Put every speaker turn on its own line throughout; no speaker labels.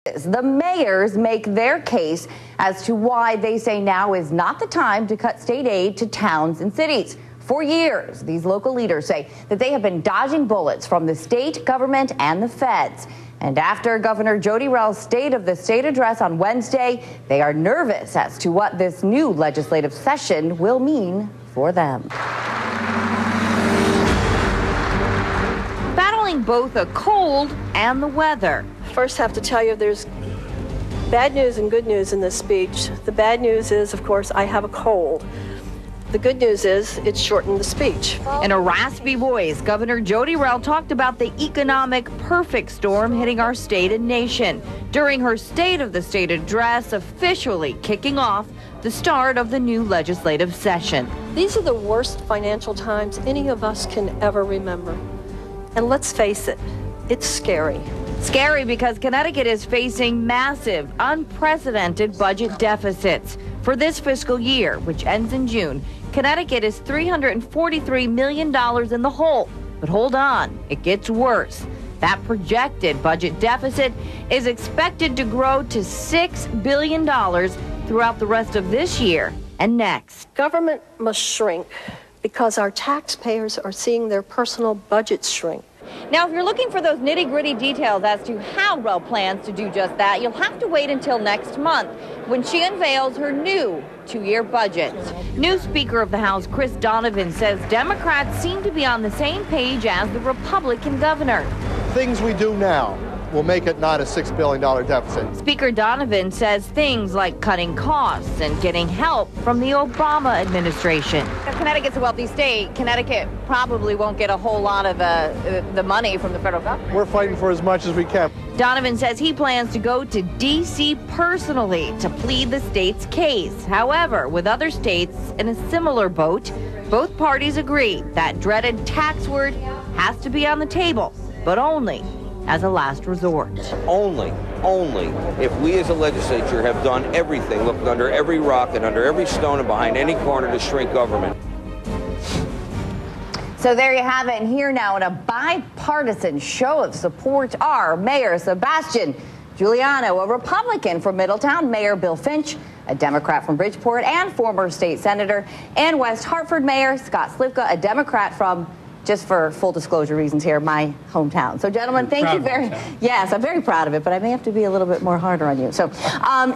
The mayors make their case as to why they say now is not the time to cut state aid to towns and cities. For years, these local leaders say that they have been dodging bullets from the state government and the feds. And after Governor Jody Rell's State of the State address on Wednesday, they are nervous as to what this new legislative session will mean for them. Battling both a cold and the weather.
First, have to tell you there's bad news and good news in this speech. The bad news is, of course, I have a cold. The good news is it's shortened the speech.
In a raspy voice, Governor Jody Rell talked about the economic perfect storm hitting our state and nation during her State of the State address, officially kicking off the start of the new legislative session.
These are the worst financial times any of us can ever remember. And let's face it, it's scary.
Scary because Connecticut is facing massive, unprecedented budget deficits. For this fiscal year, which ends in June, Connecticut is $343 million in the hole. But hold on, it gets worse. That projected budget deficit is expected to grow to $6 billion throughout the rest of this year and next.
Government must shrink because our taxpayers are seeing their personal budgets shrink.
Now, if you're looking for those nitty-gritty details as to how Rell plans to do just that, you'll have to wait until next month when she unveils her new two-year budget. New Speaker of the House Chris Donovan says Democrats seem to be on the same page as the Republican governor.
Things we do now will make it not a $6 billion deficit.
Speaker Donovan says things like cutting costs and getting help from the Obama administration. Connecticut's a wealthy state. Connecticut probably won't get a whole lot of the money from the federal government.
We're fighting for as much as we can.
Donovan says he plans to go to D.C. personally to plead the state's case. However, with other states in a similar boat, both parties agree that dreaded tax word has to be on the table, but only as a last resort.
Only if we as a legislature have done everything, looked under every rock and under every stone and behind any corner to shrink government.
So there you have it. And here now in a bipartisan show of support are Mayor Sebastian Giuliano, a Republican from Middletown, Mayor Bill Finch, a Democrat from Bridgeport, and former state senator, and West Hartford Mayor Scott Slivka, a Democrat from, just for full disclosure reasons here, my hometown. So, gentlemen, thank you very much. Yes, I'm very proud of it, but I may have to be a little bit more harder on you. So,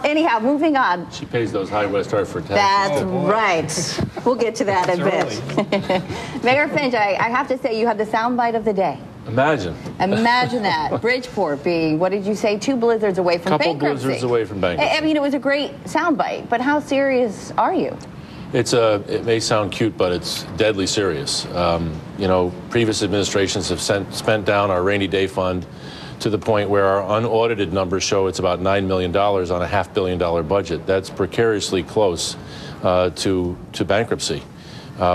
anyhow, moving on.
She pays those high West Hartford taxes.
That's right. We'll get to that in a bit. Mayor Finch, I have to say you had the soundbite of the day.
Imagine.
Imagine that. Bridgeport being, what did you say, 2 blizzards away from bankruptcy.
Couple blizzards away from bankruptcy.
I mean, it was a great soundbite, but how serious are you?
It may sound cute, but it's deadly serious. You know, previous administrations have spent down our rainy day fund to the point where our unaudited numbers show it's about $9 million on a $500 million budget. That's precariously close to bankruptcy.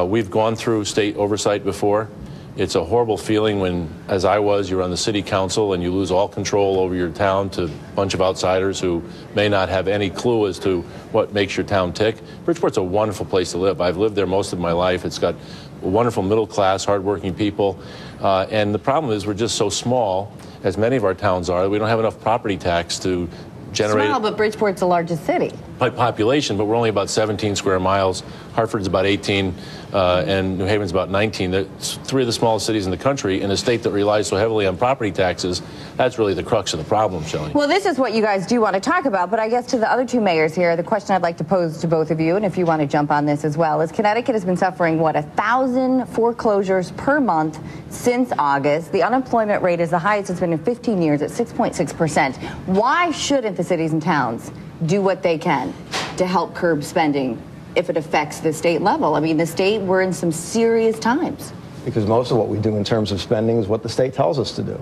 We've gone through state oversight before. It's a horrible feeling when, as I was, you're on the city council and you lose all control over your town to a bunch of outsiders who may not have any clue as to what makes your town tick. Bridgeport's a wonderful place to live. I've lived there most of my life. It's got wonderful middle class, hardworking people. And the problem is we're just so small, as many of our towns are, that we don't have enough property tax to generate.
Small, but Bridgeport's the largest city.
By population, but we're only about 17 square miles. Hartford's about 18, and New Haven's about 19. That's 3 of the smallest cities in the country. In a state that relies so heavily on property taxes, that's really the crux of the problem, Shelley.
Well, this is what you guys do want to talk about, but I guess to the other 2 mayors here, the question I'd like to pose to both of you, and if you want to jump on this as well, is Connecticut has been suffering, 1,000 foreclosures per month since August. The unemployment rate is the highest it's been in 15 years at 6.6%. Why shouldn't the cities and towns do what they can to help curb spending if it affects the state level? I mean, the state, we're in some serious times.
Because most of what we do in terms of spending is what the state tells us to do.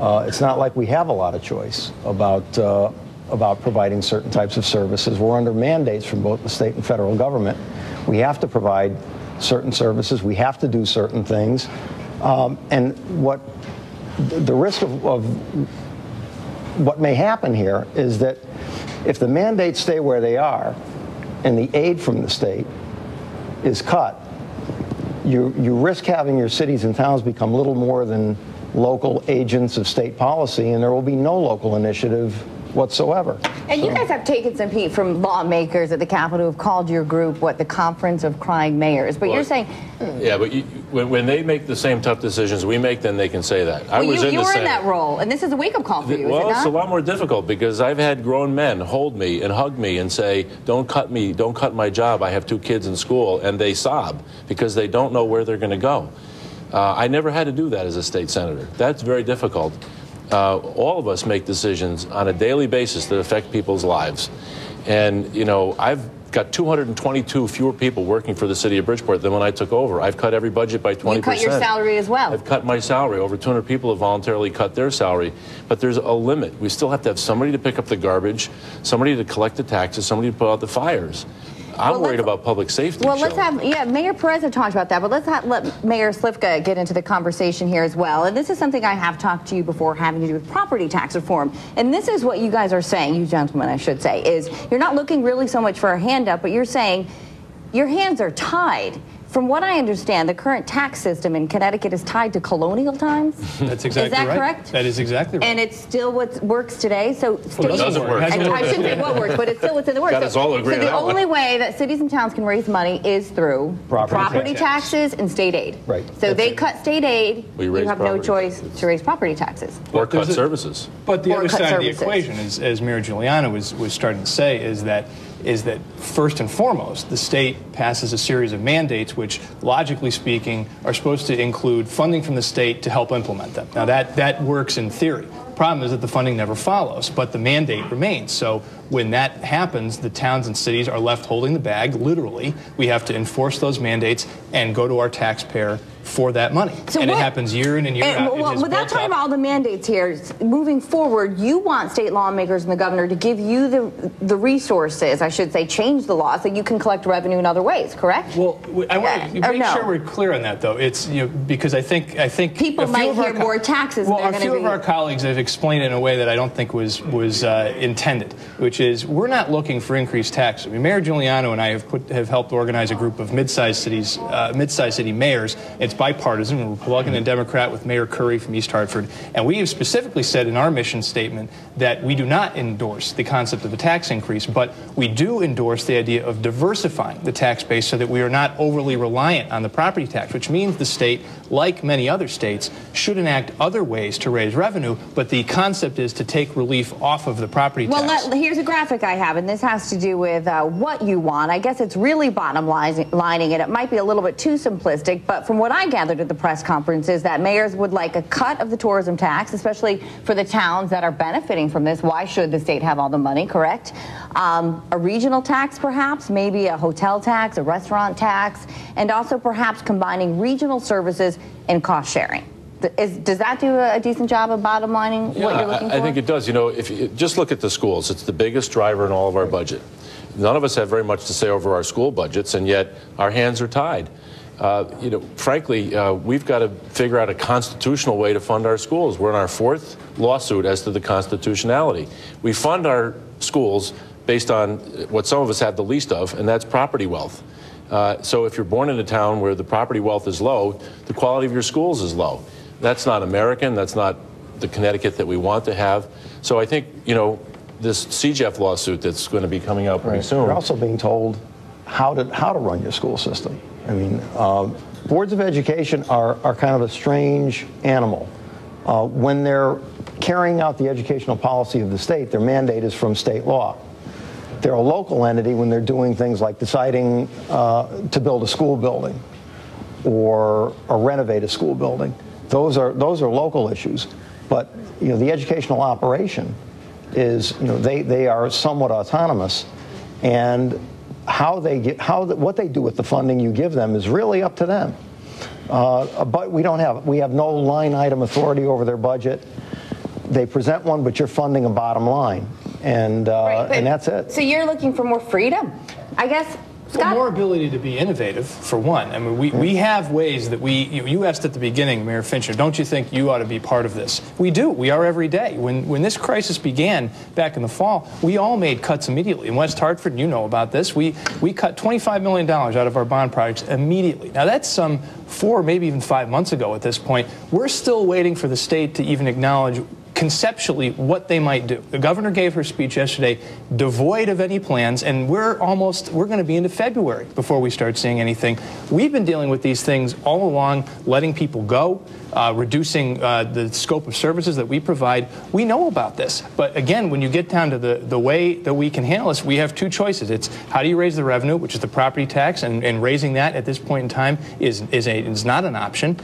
It's not like we have a lot of choice about providing certain types of services. We're under mandates from both the state and federal government. We have to provide certain services. We have to do certain things. And what the risk of what may happen here is that if the mandates stay where they are and the aid from the state is cut, you risk having your cities and towns become little more than local agents of state policy, and there will be no local initiative whatsoever.
And you guys have taken some heat from lawmakers at the Capitol who have called your group, the Conference of Crying Mayors. But you're saying...
Yeah, but when they make the same tough decisions we make, then they can say that.
Well, you were in that role, and this is a wake-up call for you,
Well,
is it not?
it's a lot more difficult because I've had grown men hold me and hug me and say, don't cut me, don't cut my job, I have 2 kids in school, and they sob because they don't know where they're going to go. I never had to do that as a state senator. That's very difficult. All of us make decisions on a daily basis that affect people's lives. And, you know, I've got 222 fewer people working for the city of Bridgeport than when I took over. I've cut every budget by 20%.
You cut your salary as well.
I've cut my salary. Over 200 people have voluntarily cut their salary. But there's a limit. We still have to have somebody to pick up the garbage, somebody to collect the taxes, somebody to put out the fires. I'm worried about public safety.
Well, let's have, Mayor Perez had talked about that, but let's let Mayor Slifka get into the conversation here as well. And this is something I have talked to you before having to do with property tax reform. And this is what you guys are saying, you gentlemen, I should say, is you're not looking really so much for a handout, but you're saying your hands are tied. From what I understand, the current tax system in Connecticut is tied to colonial times.
That's exactly right.
Is that correct?
That is exactly right.
And it's still what works today. So
it doesn't work.
I shouldn't say what works, but it's still what's in the works.
Got us all agree
so
on
the
that
only
one.
way that cities and towns can raise money is through property taxes and state aid.
Right.
So they cut state aid. You have no choice to raise property taxes.
Or cut services.
But the
Or
other
cut
side of the
services.
equation, as Mayor Giuliano was starting to say, is that first and foremost, the state passes a series of mandates which, logically speaking, are supposed to include funding from the state to help implement them. Now, that works in theory. The problem is that the funding never follows, but the mandate remains. So when that happens, the towns and cities are left holding the bag, literally. We have to enforce those mandates and go to our taxpayer for that money. And it happens year in and year out.
Well, without talking about all the mandates here, moving forward, you want state lawmakers and the governor to give you the resources, I should say, change the law so you can collect revenue in other ways, correct?
Well, I want to make sure we're clear on that, though. It's because I think
people might hear more taxes.
Well, a few of our colleagues have explained it in a way that I don't think was intended, which is we're not looking for increased taxes. I mean, Mayor Giuliano and I have helped organize a group of mid-sized city mayors. It's bipartisan. We're Republican and Democrat with Mayor Curry from East Hartford. And we have specifically said in our mission statement that we do not endorse the concept of a tax increase, but we do endorse the idea of diversifying the tax base so that we are not overly reliant on the property tax, which means the state, like many other states, should enact other ways to raise revenue, but the concept is to take relief off of the property tax.
Well, here's a graphic I have, and this has to do with what you want. I guess it's really bottom lining, and it might be a little bit too simplistic, but from what I gathered at the press conference is that mayors would like a cut of the tourism tax, especially for the towns that are benefiting from this. Why should the state have all the money, correct? A regional tax, perhaps, maybe a hotel tax, a restaurant tax, and also perhaps combining regional services and cost sharing. Does that do a decent job of bottom lining what you're looking for?
I think it does. You know, if you just look at the schools, it's the biggest driver in all of our budget. None of us have very much to say over our school budgets, and yet our hands are tied. You know, frankly, we've got to figure out a constitutional way to fund our schools. We're in our 4th lawsuit as to the constitutionality. We fund our schools based on what some of us have the least of, and that's property wealth. So if you're born in a town where the property wealth is low, the quality of your schools is low. That's not American. That's not the Connecticut that we want to have. So I think, you know, this CJEF lawsuit that's going to be coming out pretty soon.
You're also being told how to run your school system. I mean, boards of education are kind of a strange animal. When they're carrying out the educational policy of the state, their mandate is from state law. They're a local entity when they're doing things like deciding to build a school building or renovate a school building. Those are local issues. But you know, the educational operation is, you know, they are somewhat autonomous, and what they do with the funding you give them is really up to them. But we have no line item authority over their budget. They present one, but you're funding a bottom line, and that's it.
So you're looking for more freedom, I guess. Scott?
Well, more ability to be innovative, for one. I mean, we have ways that you asked at the beginning, Mayor Fincher, don't you think you ought to be part of this? We do. We are every day. When this crisis began back in the fall, we all made cuts immediately. In West Hartford, you know about this, we cut $25 million out of our bond projects immediately. Now, that's some 4, maybe even 5 months ago at this point. We're still waiting for the state to even acknowledge conceptually what they might do. The governor gave her speech yesterday devoid of any plans, and we're going to be into February before we start seeing anything. We've been dealing with these things all along, letting people go, reducing the scope of services that we provide. We know about this. But again, when you get down to the way that we can handle this, we have two choices. It's how do you raise the revenue, which is the property tax, and raising that at this point in time is not an option,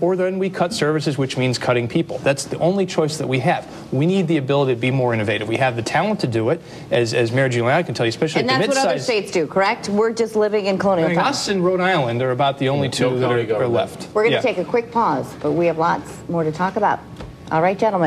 or then we cut services, which means cutting people. That's the only choice that we have. We need the ability to be more innovative. We have the talent to do it, as Mayor Giuliani can tell you, especially
and
at the
that's what other states do, correct? We're just living in colonial times.
Us and Rhode Island are about the only two that are left.
We're going to take a quick pause, but we have lots more to talk about. All right, gentlemen.